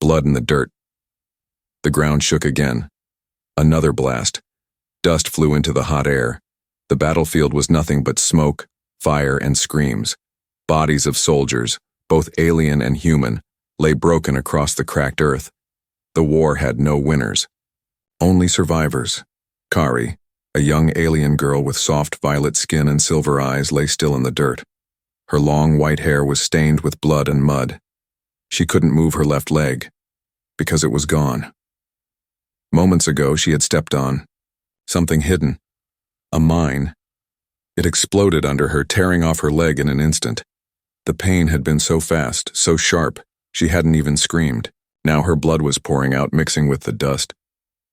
blood in the dirt. The ground shook again. Another blast. Dust flew into the hot air. The battlefield was nothing but smoke, fire, and screams. Bodies of soldiers, both alien and human, lay broken across the cracked earth. The war had no winners. Only survivors. Kari, a young alien girl with soft violet skin and silver eyes, lay still in the dirt. Her long white hair was stained with blood and mud. She couldn't move her left leg, because it was gone. Moments ago she had stepped on something hidden. A mine. It exploded under her, tearing off her leg in an instant. The pain had been so fast, so sharp, she hadn't even screamed. Now her blood was pouring out, mixing with the dust.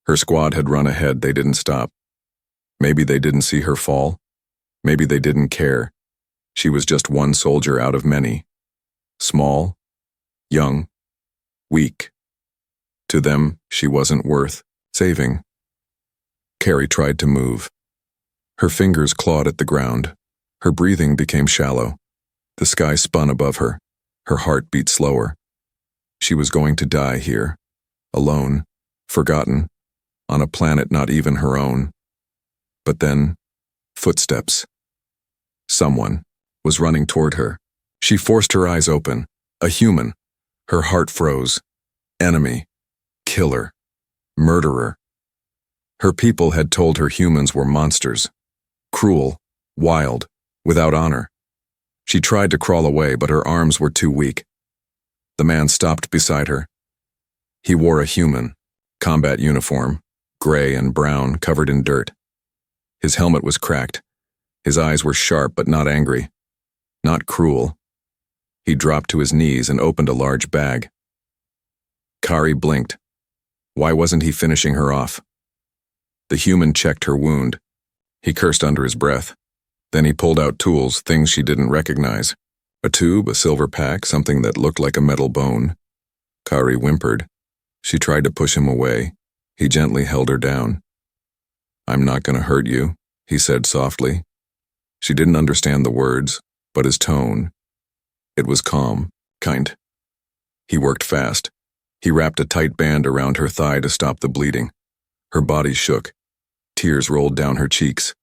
Her squad had run ahead, they didn't stop. Maybe they didn't see her fall. Maybe they didn't care. She was just one soldier out of many. Small, young, weak. To them, she wasn't worth saving. Kari tried to move. Her fingers clawed at the ground. Her breathing became shallow. The sky spun above her. Her heart beat slower. She was going to die here, alone, forgotten, on a planet not even her own. But then, footsteps. Someone was running toward her. She forced her eyes open. A human. Her heart froze. Enemy. Killer. Murderer. Her people had told her humans were monsters. Cruel, wild, without honor. She tried to crawl away, but her arms were too weak. The man stopped beside her. He wore a human, combat uniform, gray and brown, covered in dirt. His helmet was cracked. His eyes were sharp but not angry. Not cruel. He dropped to his knees and opened a large bag. Kari blinked. Why wasn't he finishing her off? The human checked her wound. He cursed under his breath. Then he pulled out tools, things she didn't recognize. A tube, a silver pack, something that looked like a metal bone. Kari whimpered. She tried to push him away. He gently held her down. "I'm not going to hurt you," he said softly. She didn't understand the words, but his tone. It was calm, kind. He worked fast. He wrapped a tight band around her thigh to stop the bleeding. Her body shook. Tears rolled down her cheeks.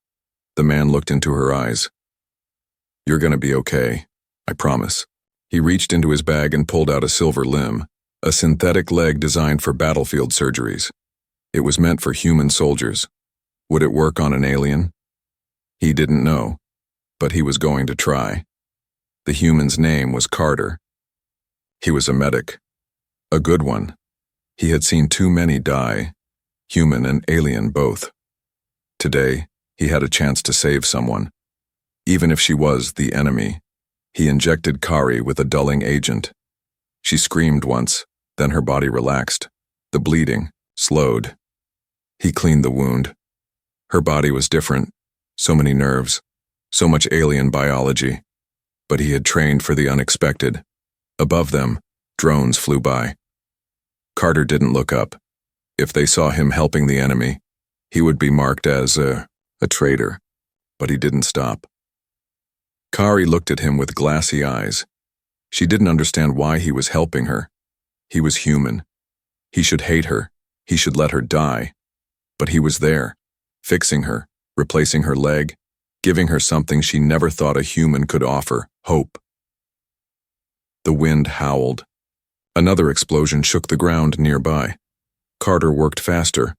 The man looked into her eyes. "You're going to be okay, I promise." He reached into his bag and pulled out a silver limb, a synthetic leg designed for battlefield surgeries. It was meant for human soldiers. Would it work on an alien? He didn't know, but he was going to try. The human's name was Carter. He was a medic. A good one. He had seen too many die, human and alien both. Today, he had a chance to save someone. Even if she was the enemy, he injected Kari with a dulling agent. She screamed once, then her body relaxed. The bleeding slowed. He cleaned the wound. Her body was different. So many nerves, so much alien biology. But he had trained for the unexpected. Above them, drones flew by. Carter didn't look up. If they saw him helping the enemy, he would be marked as a traitor. But he didn't stop. Kari looked at him with glassy eyes. She didn't understand why he was helping her. He was human. He should hate her. He should let her die. But he was there, fixing her, replacing her leg, giving her something she never thought a human could offer, hope. The wind howled. Another explosion shook the ground nearby. Carter worked faster.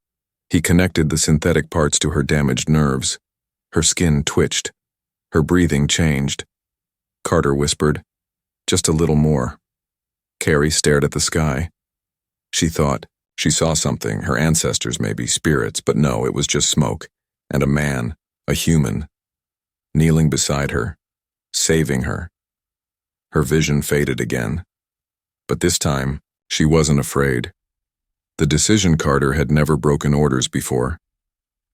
He connected the synthetic parts to her damaged nerves. Her skin twitched. Her breathing changed. Carter whispered, "Just a little more." Kari stared at the sky. She thought she saw something, her ancestors maybe, spirits, but no, it was just smoke. And a man, a human, kneeling beside her, saving her. Her vision faded again. But this time, she wasn't afraid. The decision Carter had never broken orders before.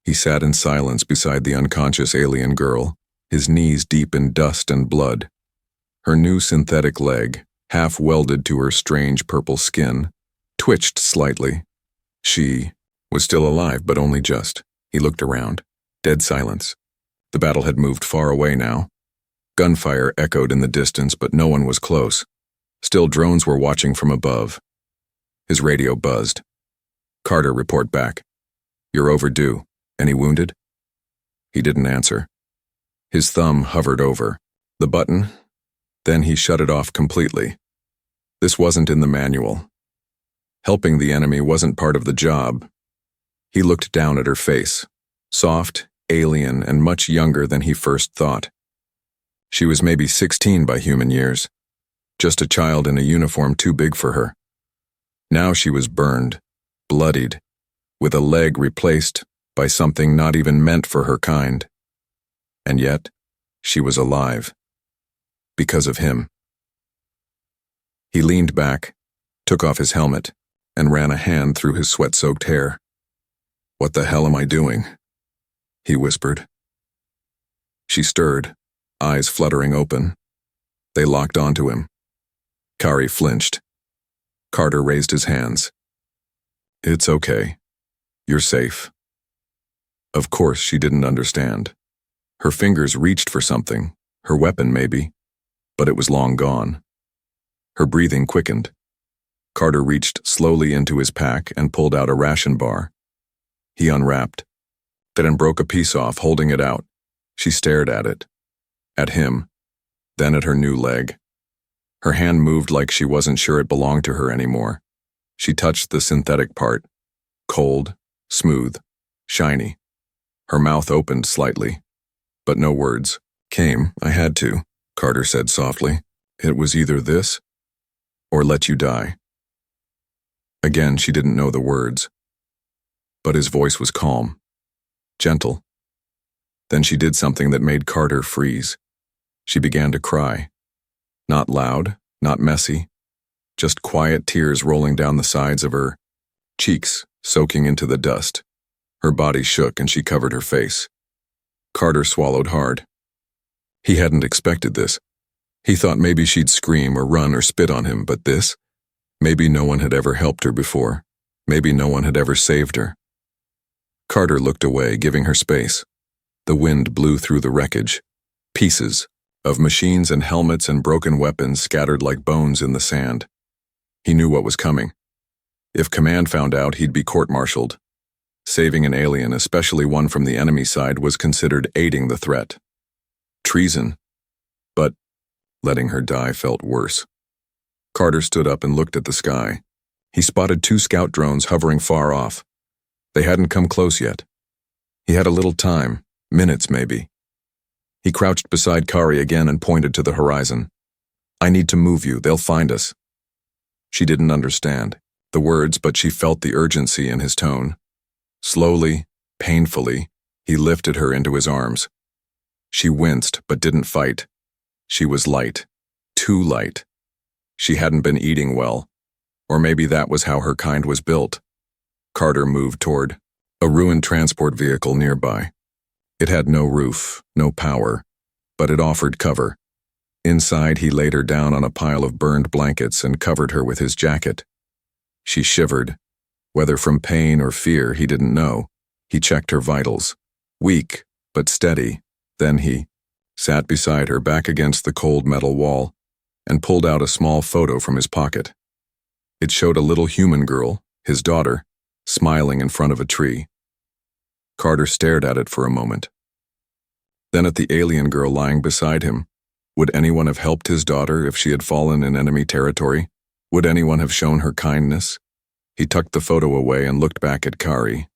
He sat in silence beside the unconscious alien girl, his knees deep in dust and blood. Her new synthetic leg, half welded to her strange purple skin, twitched slightly. She was still alive, but only just. He looked around. Dead silence. The battle had moved far away now. Gunfire echoed in the distance, but no one was close. Still, drones were watching from above. His radio buzzed. Carter, report back. You're overdue. Any wounded? He didn't answer. His thumb hovered over the button, then he shut it off completely. This wasn't in the manual. Helping the enemy wasn't part of the job. He looked down at her face, soft, alien, and much younger than he first thought. She was maybe 16 by human years, just a child in a uniform too big for her. Now she was burned, bloodied, with a leg replaced by something not even meant for her kind. And yet, she was alive. Because of him. He leaned back, took off his helmet, and ran a hand through his sweat-soaked hair. "What the hell am I doing?" he whispered. She stirred, eyes fluttering open. They locked onto him. Kari flinched. Carter raised his hands. "It's okay. You're safe." Of course she didn't understand. Her fingers reached for something, her weapon maybe, but it was long gone. Her breathing quickened. Carter reached slowly into his pack and pulled out a ration bar. He unwrapped, then broke a piece off, holding it out. She stared at it, at him, then at her new leg. Her hand moved like she wasn't sure it belonged to her anymore. She touched the synthetic part, cold, smooth, shiny. Her mouth opened slightly, but no words came. "I had to," Carter said softly. "It was either this or let you die." Again, she didn't know the words, but his voice was calm, gentle. Then she did something that made Carter freeze. She began to cry. Not loud, not messy, just quiet tears rolling down the sides of her cheeks, soaking into the dust. Her body shook and she covered her face. Carter swallowed hard. He hadn't expected this. He thought maybe she'd scream or run or spit on him, but this? Maybe no one had ever helped her before. Maybe no one had ever saved her. Carter looked away, giving her space. The wind blew through the wreckage. Pieces of machines and helmets and broken weapons scattered like bones in the sand. He knew what was coming. If command found out, he'd be court-martialed. Saving an alien, especially one from the enemy side, was considered aiding the threat. Treason. But letting her die felt worse. Carter stood up and looked at the sky. He spotted 2 scout drones hovering far off. They hadn't come close yet. He had a little time, minutes maybe. He crouched beside Kari again and pointed to the horizon. "I need to move you, they'll find us." She didn't understand the words, but she felt the urgency in his tone. Slowly, painfully, he lifted her into his arms. She winced, but didn't fight. She was light, too light. She hadn't been eating well, or maybe that was how her kind was built. Carter moved toward a ruined transport vehicle nearby. It had no roof, no power, but it offered cover. Inside, he laid her down on a pile of burned blankets and covered her with his jacket. She shivered. Whether from pain or fear, he didn't know. He checked her vitals. Weak, but steady. Then he sat beside her, back against the cold metal wall, and pulled out a small photo from his pocket. It showed a little human girl, his daughter, smiling in front of a tree. Carter stared at it for a moment. Then at the alien girl lying beside him. Would anyone have helped his daughter if she had fallen in enemy territory? Would anyone have shown her kindness? He tucked the photo away and looked back at Kari.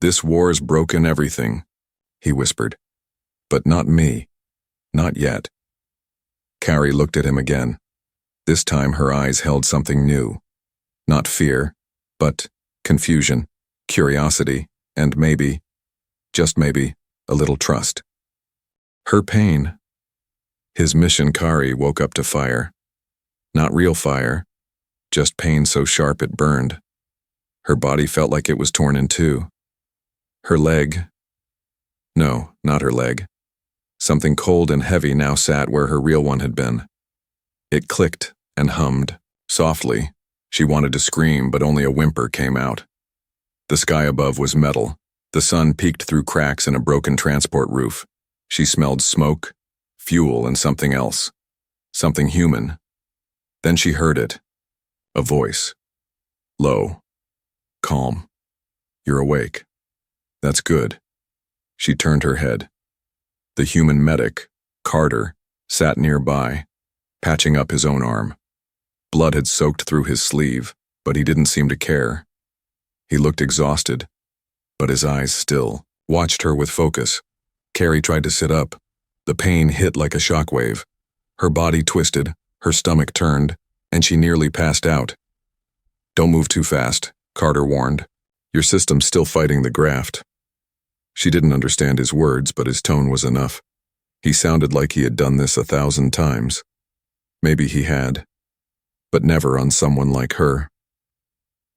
"This war's broken everything," he whispered. "But not me. Not yet." Kari looked at him again. This time her eyes held something new. Not fear, but confusion, curiosity, and maybe, just maybe, a little trust. Her pain. His mission. Kari woke up to fire. Not real fire, just pain so sharp it burned. Her body felt like it was torn in two. Her leg. No, not her leg. Something cold and heavy now sat where her real one had been. It clicked and hummed, softly. She wanted to scream, but only a whimper came out. The sky above was metal. The sun peeked through cracks in a broken transport roof. She smelled smoke, fuel, and something else. Something human. Then she heard it. A voice. Low. Calm. You're awake. That's good. She turned her head. The human medic, Carter, sat nearby, patching up his own arm. Blood had soaked through his sleeve, but he didn't seem to care. He looked exhausted, but his eyes still watched her with focus. Carrie tried to sit up. The pain hit like a shockwave. Her body twisted, her stomach turned, and she nearly passed out. Don't move too fast, Carter warned. Your system's still fighting the graft. She didn't understand his words, but his tone was enough. He sounded like he had done this 1,000 times. Maybe he had, but never on someone like her.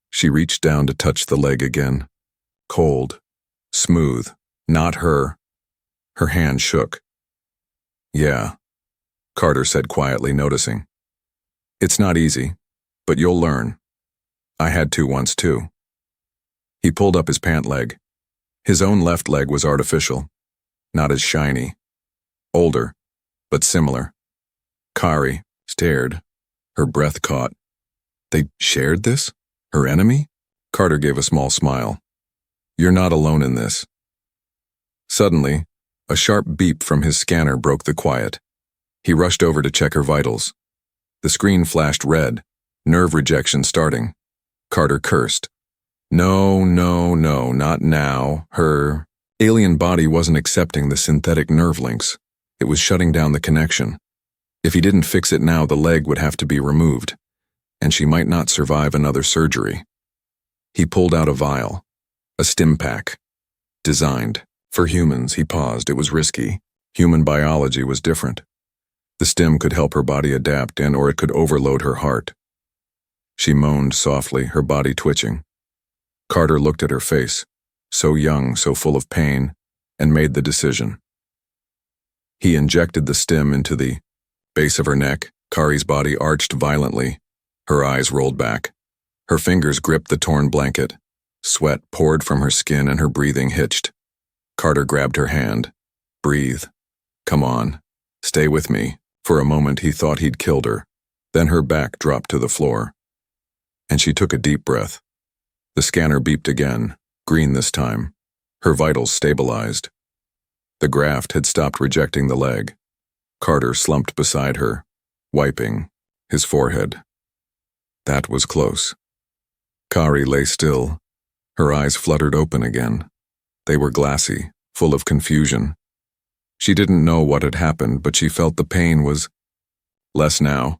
She reached down to touch the leg again. Cold, smooth, not her. Her hand shook. Yeah, Carter said quietly, noticing. It's not easy, but you'll learn. I had to once too. He pulled up his pant leg. His own left leg was artificial, not as shiny. Older, but similar. Kari stared, her breath caught. They shared this? Her enemy? Carter gave a small smile. You're not alone in this. Suddenly, a sharp beep from his scanner broke the quiet. He rushed over to check her vitals. The screen flashed red, nerve rejection starting. Carter cursed. No, not now. Her alien body wasn't accepting the synthetic nerve links. It was shutting down the connection. If he didn't fix it now, the leg would have to be removed, and she might not survive another surgery. He pulled out a vial, a stim pack. Designed for humans, he paused. It was risky. Human biology was different. The stim could help her body adapt, or it could overload her heart. She moaned softly, her body twitching. Carter looked at her face, so young, so full of pain, and made the decision. He injected the stim into the base of her neck. Kari's body arched violently. Her eyes rolled back. Her fingers gripped the torn blanket. Sweat poured from her skin and her breathing hitched. Carter grabbed her hand. Breathe. Come on. Stay with me. For a moment he thought he'd killed her. Then her back dropped to the floor. And she took a deep breath. The scanner beeped again, green this time. Her vitals stabilized. The graft had stopped rejecting the leg. Carter slumped beside her, wiping his forehead. That was close. Kari lay still. Her eyes fluttered open again. They were glassy, full of confusion. She didn't know what had happened, but she felt the pain was less now.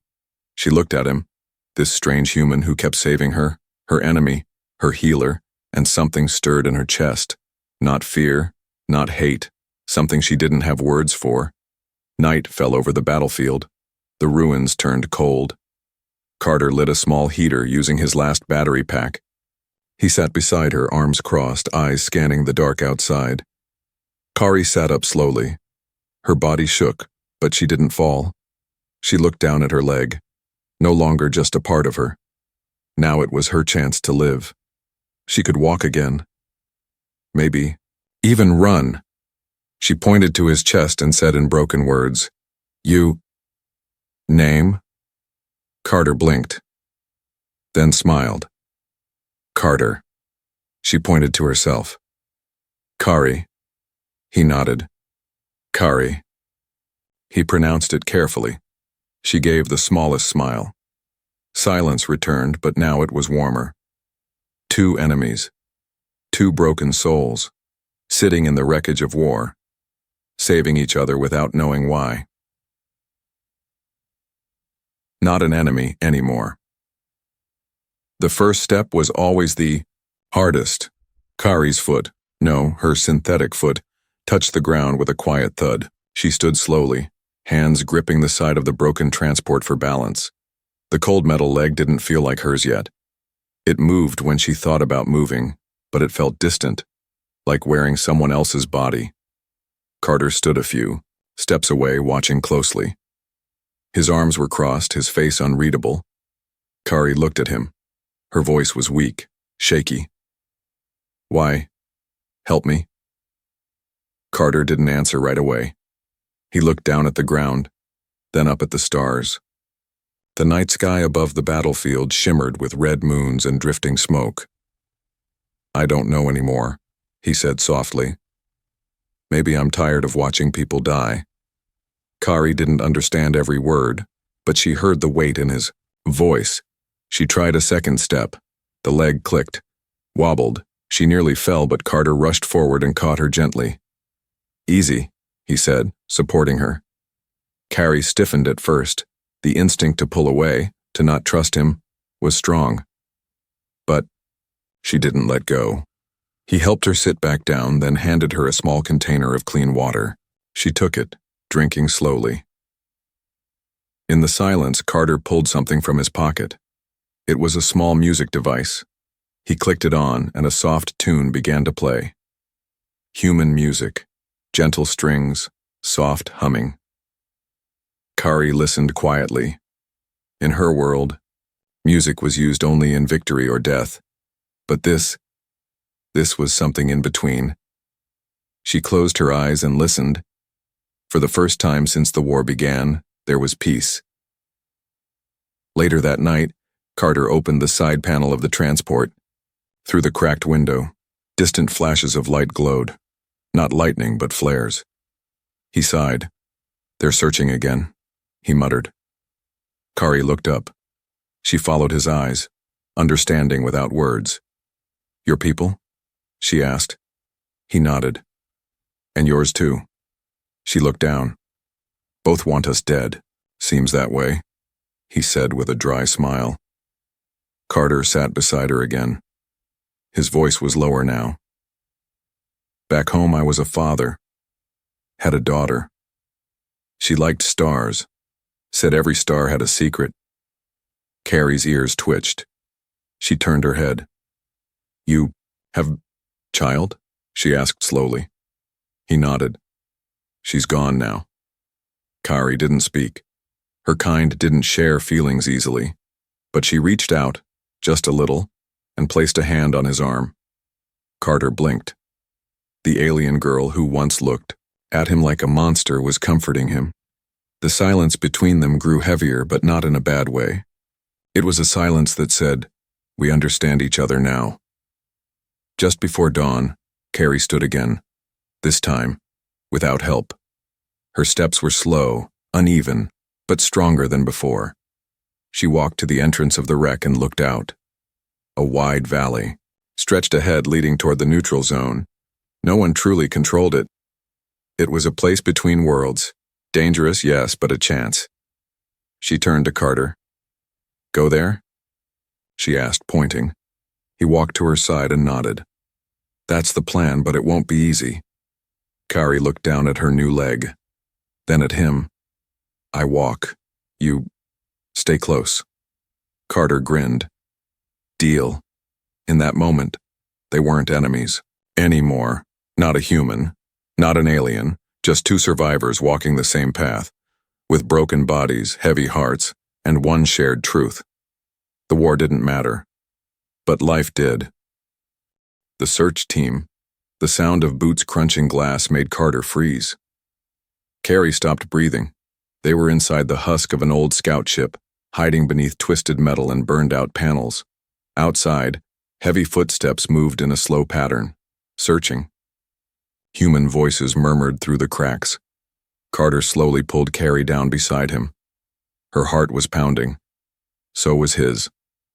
She looked at him, this strange human who kept saving her, her enemy, her healer, and something stirred in her chest. Not fear, not hate, something she didn't have words for. Night fell over the battlefield. The ruins turned cold. Carter lit a small heater using his last battery pack. He sat beside her, arms crossed, eyes scanning the dark outside. Kari sat up slowly. Her body shook, but she didn't fall. She looked down at her leg, no longer just a part of her. Now it was her chance to live. She could walk again. Maybe even run. She pointed to his chest and said in broken words, "You... name?" Carter blinked, then smiled. "Carter." She pointed to herself. "Kari." He nodded. "Kari." He pronounced it carefully. She gave the smallest smile. Silence returned, but now it was warmer. Two enemies. Two broken souls, sitting in the wreckage of war, saving each other without knowing why. Not an enemy anymore. The first step was always the hardest. Kari's foot, no, her synthetic foot, touched the ground with a quiet thud. She stood slowly, hands gripping the side of the broken transport for balance. The cold metal leg didn't feel like hers yet. It moved when she thought about moving, but it felt distant, like wearing someone else's body. Carter stood a few steps away, watching closely. His arms were crossed, his face unreadable. Kari looked at him. Her voice was weak, shaky. "Why? Help me?" Carter didn't answer right away. He looked down at the ground, then up at the stars. The night sky above the battlefield shimmered with red moons and drifting smoke. "I don't know anymore," he said softly. "Maybe I'm tired of watching people die." Kari didn't understand every word, but she heard the weight in his voice. She tried a second step. The leg clicked, wobbled. She nearly fell, but Carter rushed forward and caught her gently. "Easy," he said, supporting her. Kari stiffened at first. The instinct to pull away, to not trust him, was strong. But she didn't let go. He helped her sit back down, then handed her a small container of clean water. She took it, drinking slowly. In the silence, Carter pulled something from his pocket. It was a small music device. He clicked it on, and a soft tune began to play. Human music, gentle strings, soft humming. Kari listened quietly. In her world, music was used only in victory or death. But this was something in between. She closed her eyes and listened. For the first time since the war began, there was peace. Later that night, Carter opened the side panel of the transport. Through the cracked window, distant flashes of light glowed. Not lightning, but flares. He sighed. "They're searching again," he muttered. Kari looked up. She followed his eyes, understanding without words. "Your people?" she asked. He nodded. "And yours too." She looked down. "Both want us dead. Seems that way," he said with a dry smile. Carter sat beside her again. His voice was lower now. "Back home I was a father. Had a daughter. She liked stars. Said every star had a secret." Kari's ears twitched. She turned her head. "You have child?" she asked slowly. He nodded. "She's gone now." Kari didn't speak. Her kind didn't share feelings easily, but she reached out, just a little, and placed a hand on his arm. Carter blinked. The alien girl who once looked at him like a monster was comforting him. The silence between them grew heavier, but not in a bad way. It was a silence that said, "We understand each other now." Just before dawn, Kari stood again, this time without help. Her steps were slow, uneven, but stronger than before. She walked to the entrance of the wreck and looked out. A wide valley stretched ahead, leading toward the neutral zone. No one truly controlled it. It was a place between worlds. Dangerous, yes, but a chance. She turned to Carter. "Go there?" she asked, pointing. He walked to her side and nodded. "That's the plan, but it won't be easy." Kari looked down at her new leg, then at him. "I walk. You stay close." Carter grinned. Deal. In that moment, they weren't enemies anymore. Not a human, not an alien, just two survivors walking the same path, with broken bodies, heavy hearts, and one shared truth. The war didn't matter, but life did. The search team, the sound of boots crunching glass made Carter freeze. Kari stopped breathing. They were inside the husk of an old scout ship, hiding beneath twisted metal and burned-out panels. Outside, heavy footsteps moved in a slow pattern, searching. Human voices murmured through the cracks. Carter slowly pulled Kari down beside him. Her heart was pounding. So was his.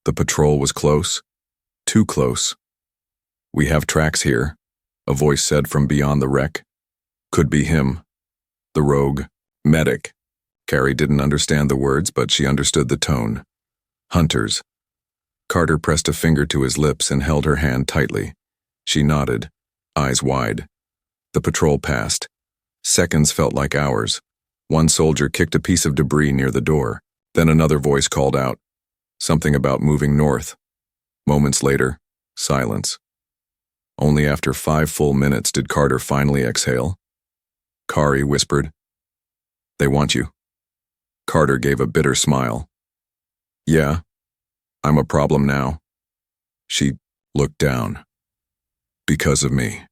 The patrol was close. Too close. "We have tracks here," a voice said from beyond the wreck. Could be him. The rogue. Medic. Kari didn't understand the words, but she understood the tone. Hunters. Carter pressed a finger to his lips and held her hand tightly. She nodded, eyes wide. The patrol passed. Seconds felt like hours. One soldier kicked a piece of debris near the door. Then another voice called out. Something about moving north. Moments later, silence. Only after 5 full minutes did Carter finally exhale. Kari whispered, "They want you." Carter gave a bitter smile. "Yeah, I'm a problem now." She looked down. "Because of me."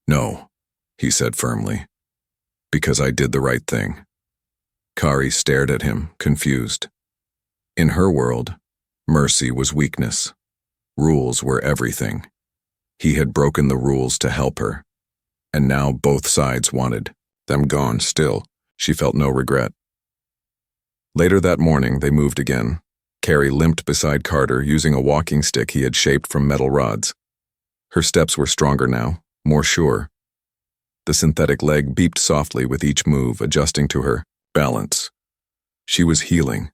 "No," he said firmly. "Because I did the right thing." Kari stared at him, confused. In her world, mercy was weakness. Rules were everything. He had broken the rules to help her, and now both sides wanted them gone. Still, she felt no regret. Later that morning, they moved again. Carrie limped beside Carter, using a walking stick he had shaped from metal rods. Her steps were stronger now, more sure. The synthetic leg beeped softly with each move, adjusting to her balance. She was healing.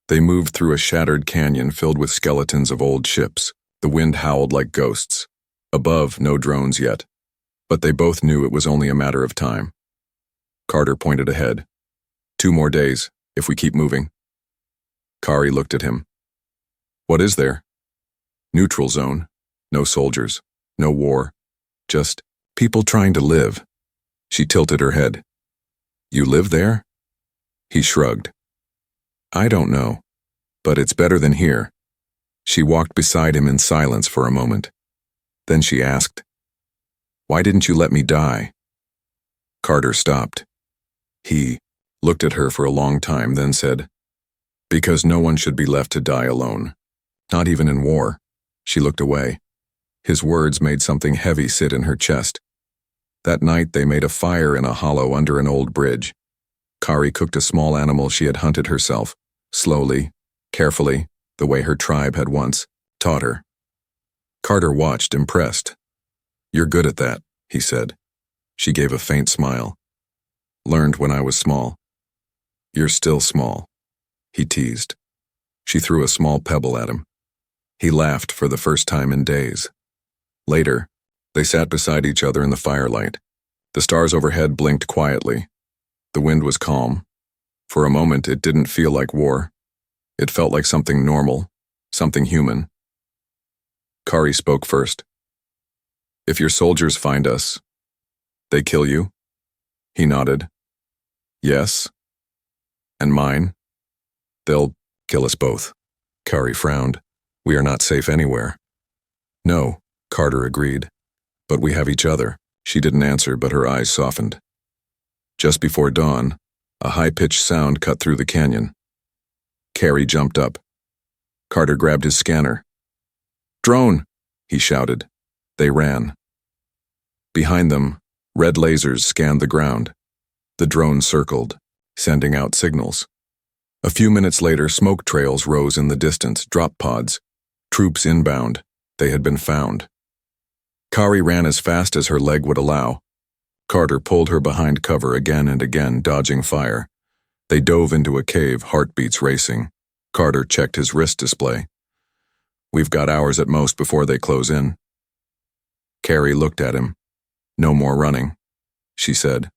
They moved through a shattered canyon filled with skeletons of old ships. The wind howled like ghosts. Above, no drones yet, but they both knew it was only a matter of time. Carter pointed ahead. 2 more days, if we keep moving. Kari looked at him. What is there? Neutral zone. No soldiers. No war. Just people trying to live. She tilted her head. You live there? He shrugged. I don't know, but it's better than here. She walked beside him in silence for a moment. Then she asked, Why didn't you let me die? Carter stopped. He looked at her for a long time, then said, Because no one should be left to die alone. Not even in war. She looked away. His words made something heavy sit in her chest. That night they made a fire in a hollow under an old bridge. Kari cooked a small animal she had hunted herself, slowly, carefully, the way her tribe had once taught her. Carter watched, impressed. You're good at that, he said. She gave a faint smile. Learned when I was small. You're still small, he teased. She threw a small pebble at him. He laughed for the first time in days. Later, they sat beside each other in the firelight. The stars overhead blinked quietly. The wind was calm. For a moment, it didn't feel like war. It felt like something normal, something human. Kari spoke first. If your soldiers find us, they kill you? He nodded. Yes. And mine? They'll kill us both. Kari frowned. We are not safe anywhere. No, Carter agreed. But we have each other. She didn't answer, but her eyes softened. Just before dawn, a high-pitched sound cut through the canyon. Carrie jumped up. Carter grabbed his scanner. Drone, he shouted. They ran. Behind them, red lasers scanned the ground. The drone circled, sending out signals. A few minutes later, smoke trails rose in the distance, drop pods. Troops inbound. They had been found. Kari ran as fast as her leg would allow. Carter pulled her behind cover again and again, dodging fire. They dove into a cave, heartbeats racing. Carter checked his wrist display. We've got hours at most before they close in. Carrie looked at him. No more running, she said.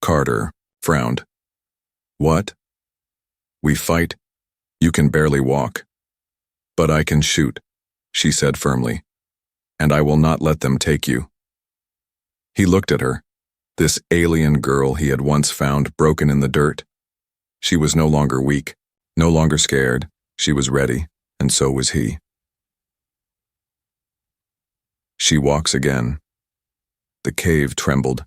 Carter frowned. What? We fight. You can barely walk. But I can shoot, she said firmly. And I will not let them take you. He looked at her, this alien girl he had once found broken in the dirt. She was no longer weak, no longer scared. She was ready, and so was he. She walks again. The cave trembled.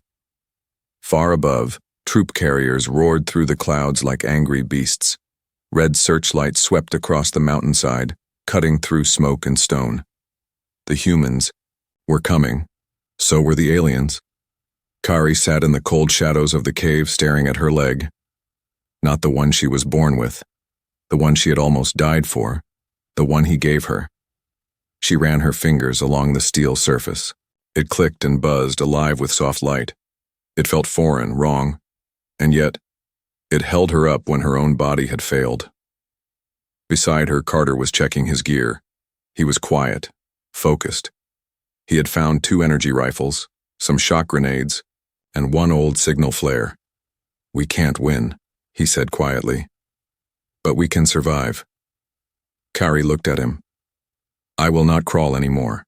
Far above, troop carriers roared through the clouds like angry beasts. Red searchlights swept across the mountainside, cutting through smoke and stone. The humans were coming. So were the aliens. Kari sat in the cold shadows of the cave staring at her leg. Not the one she was born with. The one she had almost died for. The one he gave her. She ran her fingers along the steel surface. It clicked and buzzed, alive with soft light. It felt foreign, wrong, and yet it held her up when her own body had failed. Beside her, Carter was checking his gear. He was quiet, focused. He had found 2 energy rifles, some shock grenades, and 1 old signal flare. We can't win, he said quietly. But we can survive. Kari looked at him. I will not crawl anymore.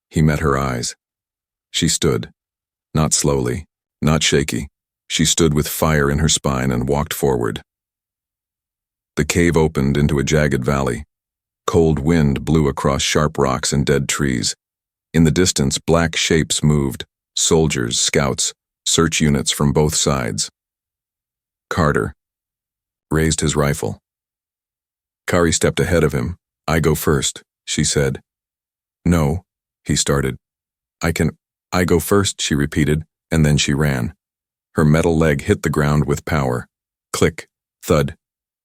He met her eyes. She stood, not slowly, not shaky. She stood with fire in her spine and walked forward. The cave opened into a jagged valley. Cold wind blew across sharp rocks and dead trees. In the distance, black shapes moved, soldiers, scouts, search units from both sides. Carter raised his rifle. Kari stepped ahead of him. "I go first," she said. "No," he started. I go first," she repeated, and then she ran. Her metal leg hit the ground with power. Click, thud,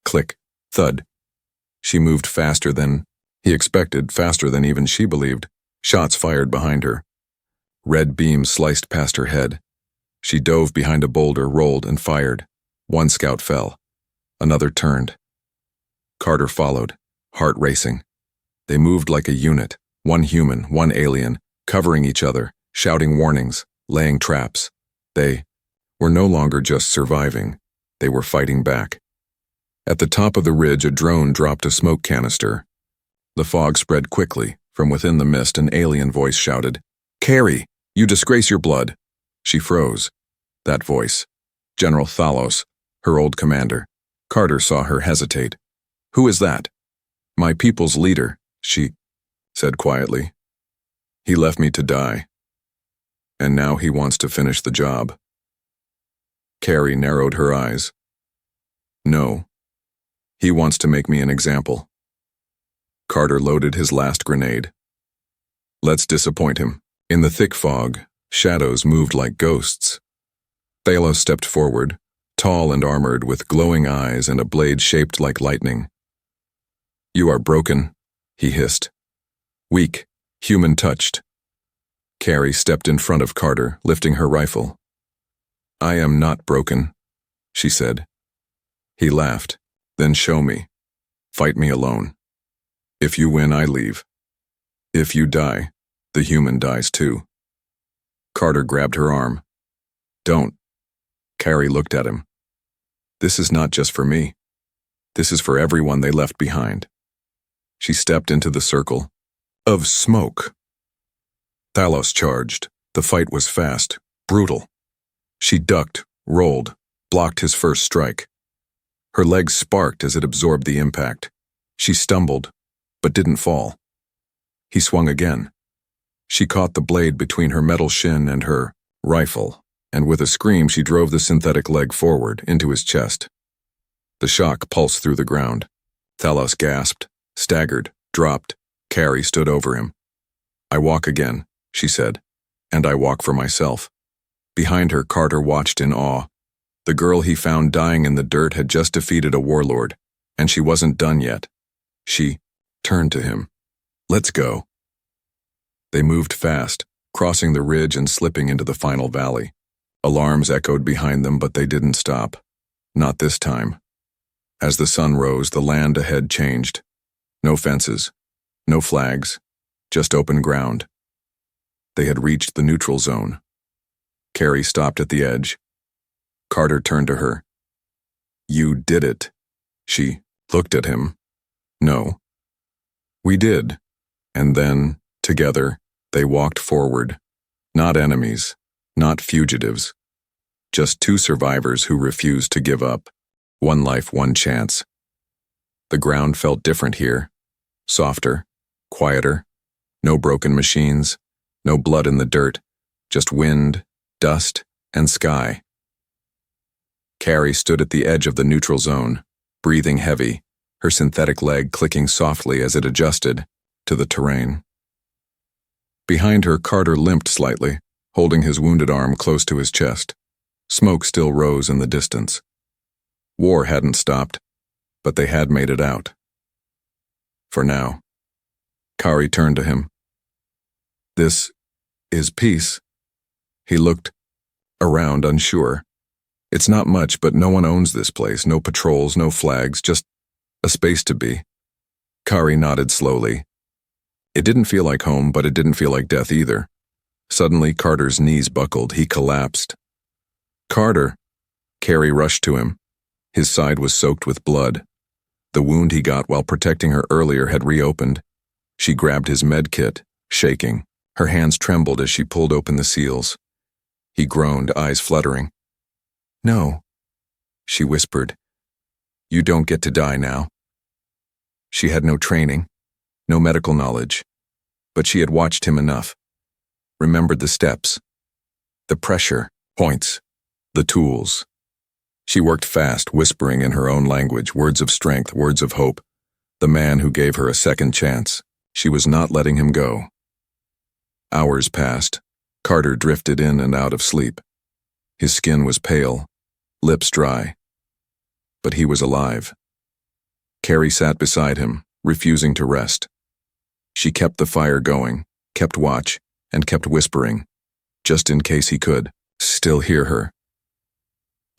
click, thud. She moved faster than he expected, faster than even she believed. Shots fired behind her. Red beams sliced past her head. She dove behind a boulder, rolled, and fired. One scout fell. Another turned. Carter followed, heart racing. They moved like a unit, one human, one alien, covering each other, shouting warnings, laying traps. They were no longer just surviving. They were fighting back. At the top of the ridge, a drone dropped a smoke canister. The fog spread quickly. From within the mist, an alien voice shouted, "Kari, you disgrace your blood." She froze. That voice. General Thalos, her old commander. Carter saw her hesitate. "Who is that?" "My people's leader," she said quietly. "He left me to die. And now he wants to finish the job." Kari narrowed her eyes. "No. He wants to make me an example." Carter loaded his last grenade. "Let's disappoint him." In the thick fog, shadows moved like ghosts. Thalos stepped forward, tall and armored, with glowing eyes and a blade shaped like lightning. "You are broken," he hissed. "Weak, human-touched." Kari stepped in front of Carter, lifting her rifle. "I am not broken," she said. He laughed. "Then show me. Fight me alone. If you win, I leave. If you die, the human dies too." Carter grabbed her arm. "Don't." Kari looked at him. "This is not just for me. This is for everyone they left behind." She stepped into the circle of smoke. Thalos charged. The fight was fast, brutal. She ducked, rolled, blocked his first strike. Her legs sparked as it absorbed the impact. She stumbled, but didn't fall. He swung again. She caught the blade between her metal shin and her rifle, and with a scream she drove the synthetic leg forward into his chest. The shock pulsed through the ground. Thalos gasped, staggered, dropped. Kari stood over him. "I walk again," she said, "and I walk for myself." Behind her, Carter watched in awe. The girl he found dying in the dirt had just defeated a warlord, and she wasn't done yet. She turned to him. "Let's go." They moved fast, crossing the ridge and slipping into the final valley. Alarms echoed behind them, but they didn't stop. Not this time. As the sun rose, the land ahead changed. No fences, no flags, just open ground. They had reached the neutral zone. Kari stopped at the edge. Carter turned to her. "You did it." She looked at him. "No." "We did." And then, together, they walked forward. Not enemies, not fugitives. Just two survivors who refused to give up. One life, one chance. The ground felt different here. Softer, quieter. No broken machines, no blood in the dirt. Just wind, dust, and sky. Kari stood at the edge of the neutral zone, breathing heavy, her synthetic leg clicking softly as it adjusted to the terrain. Behind her, Carter limped slightly, holding his wounded arm close to his chest. Smoke still rose in the distance. War hadn't stopped, but they had made it out. For now. Kari turned to him. "This is peace." He looked around, unsure. "It's not much, but no one owns this place. No patrols, no flags, just a space to be." Kari nodded slowly. It didn't feel like home, but it didn't feel like death either. Suddenly, Carter's knees buckled. He collapsed. "Carter!" Kari rushed to him. His side was soaked with blood. The wound he got while protecting her earlier had reopened. She grabbed his med kit, shaking. Her hands trembled as she pulled open the seals. He groaned, eyes fluttering. "No," she whispered. "You don't get to die now." She had no training, no medical knowledge, but she had watched him enough. Remembered the steps, the pressure points, the tools. She worked fast, whispering in her own language, words of strength, words of hope. The man who gave her a second chance. She was not letting him go. Hours passed. Carter drifted in and out of sleep. His skin was pale, lips dry. But he was alive. Carrie sat beside him, refusing to rest. She kept the fire going, kept watch, and kept whispering, just in case he could still hear her.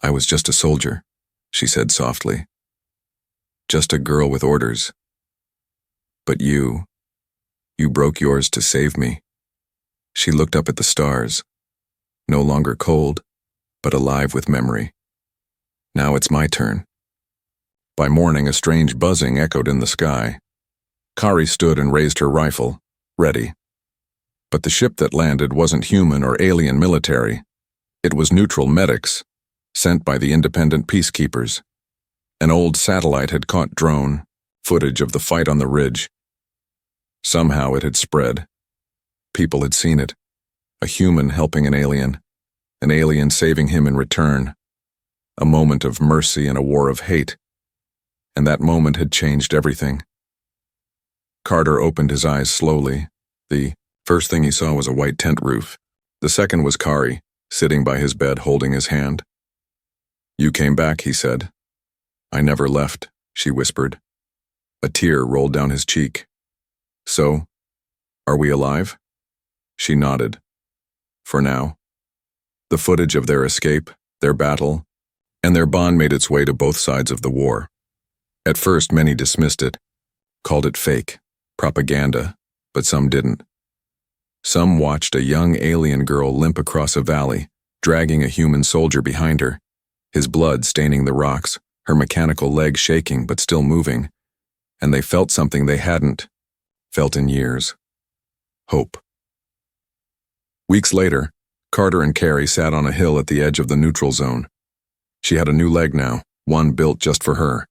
"I was just a soldier," she said softly. "Just a girl with orders. But you broke yours to save me." She looked up at the stars, no longer cold, but alive with memory. "Now it's my turn." By morning, a strange buzzing echoed in the sky. Kari stood and raised her rifle, ready. But the ship that landed wasn't human or alien military. It was neutral medics, sent by the independent peacekeepers. An old satellite had caught drone footage of the fight on the ridge. Somehow it had spread. People had seen it. A human helping an alien saving him in return. A moment of mercy in a war of hate. And that moment had changed everything. Carter opened his eyes slowly. The first thing he saw was a white tent roof. The second was Kari, sitting by his bed holding his hand. "You came back," he said. "I never left," she whispered. A tear rolled down his cheek. "So, are we alive?" She nodded. "For now." The footage of their escape, their battle, and their bond made its way to both sides of the war. At first, many dismissed it, called it fake, propaganda, but some didn't. Some watched a young alien girl limp across a valley, dragging a human soldier behind her, his blood staining the rocks, her mechanical leg shaking but still moving, and they felt something they hadn't felt in years. Hope. Weeks later, Carter and Carrie sat on a hill at the edge of the neutral zone. She had a new leg now, one built just for her.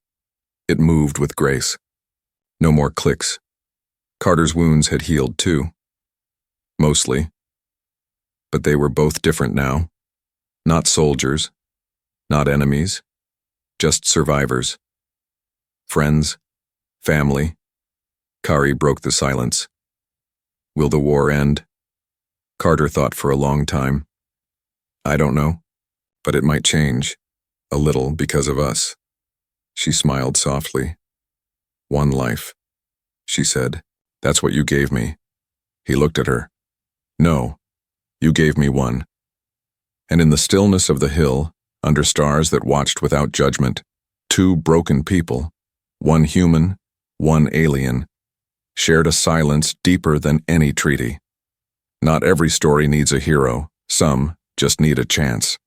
It moved with grace. No more clicks. Carter's wounds had healed too. Mostly. But they were both different now. Not soldiers. Not enemies. Just survivors. Friends. Family. Kari broke the silence. Will the war end? Carter thought for a long time. I don't know, but it might change. A little because of us. She smiled softly. One life, she said. That's what you gave me. He looked at her. No, you gave me one. And in the stillness of the hill, under stars that watched without judgment, two broken people, one human, one alien, shared a silence deeper than any treaty. Not every story needs a hero. Some just need a chance.